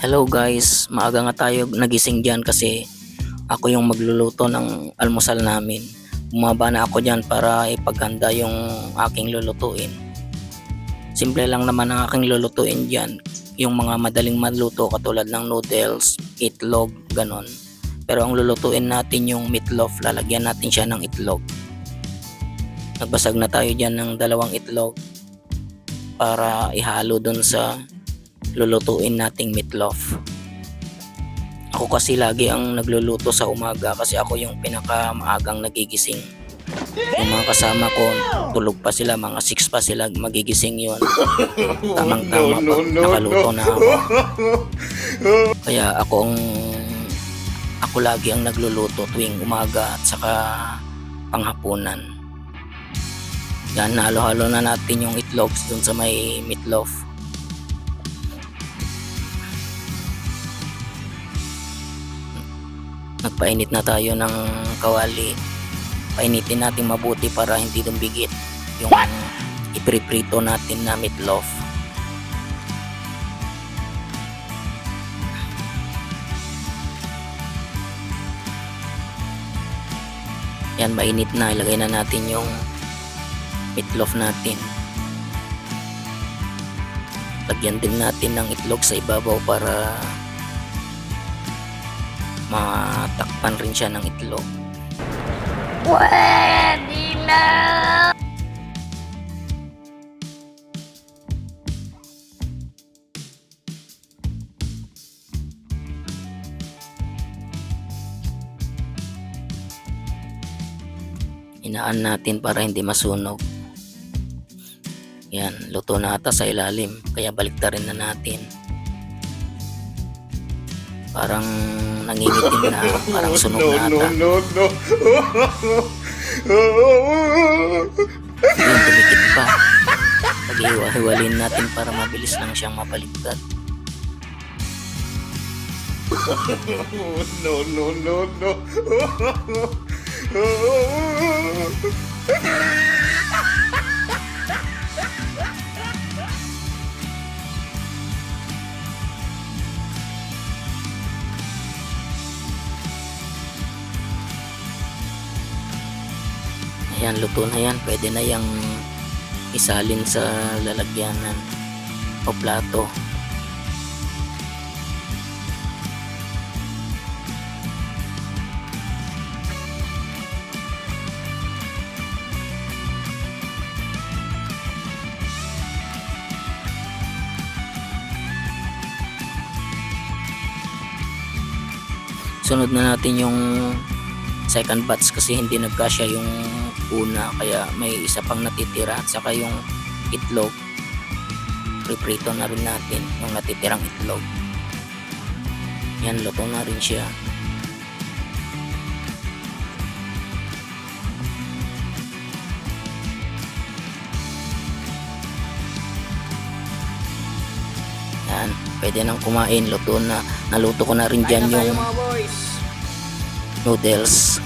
Hello guys, maaga nga tayo nagising dyan kasi ako yung magluluto ng almusal namin. Bumaba na ako dyan para ipaghanda yung aking lulutuin. Simple lang naman ang aking lulutuin dyan. Yung mga madaling maluto katulad ng noodles, itlog, ganon. Pero ang lulutuin natin yung meatloaf, lalagyan natin siya ng itlog. Nagbasag na tayo dyan ng 2 itlog para ihalo dun sa lulutuin nating meatloaf. Ako kasi lagi ang nagluluto sa umaga kasi ako yung pinakamaagang nagigising. Yung mga kasama ko tulog pa sila, mga 6 pa sila magigising yon. Tamang tama pag nakaluto na ako. Kaya ako lagi ang nagluluto tuwing umaga at saka panghapunan. Yan, halo-halo na natin yung itlogs dun sa may meatloaf. Nagpainit na tayo ng kawali. Painitin natin mabuti para hindi dumikit yung ipriprito natin na meatloaf. Yan, mainit na. Ilagay na natin yung meatloaf natin. Lagyan din natin ng itlog sa ibabaw para matakpan rin siya ng itlog. Pwede na! Inaan natin para hindi masunog. Yan, luto na ata sa ilalim, kaya baliktarin na natin. Parang nangingitim na, parang sunog na ata. Yun, dumikit pa. Pag-iwa-hiwalin natin para mabilis lang siyang mabaliktad. Ayan, luto na yan. Pwede na yung isalin sa lalagyanan o plato. Sunod na natin yung second batch kasi hindi nagkasya yung una, kaya may isa pang natitira, at saka yung itlog priprito na rin natin yung natitirang itlog. Yan, luto na rin siya. Yan, pwede nang kumain, luto na. Naluto ko na rin dyan yung noodles.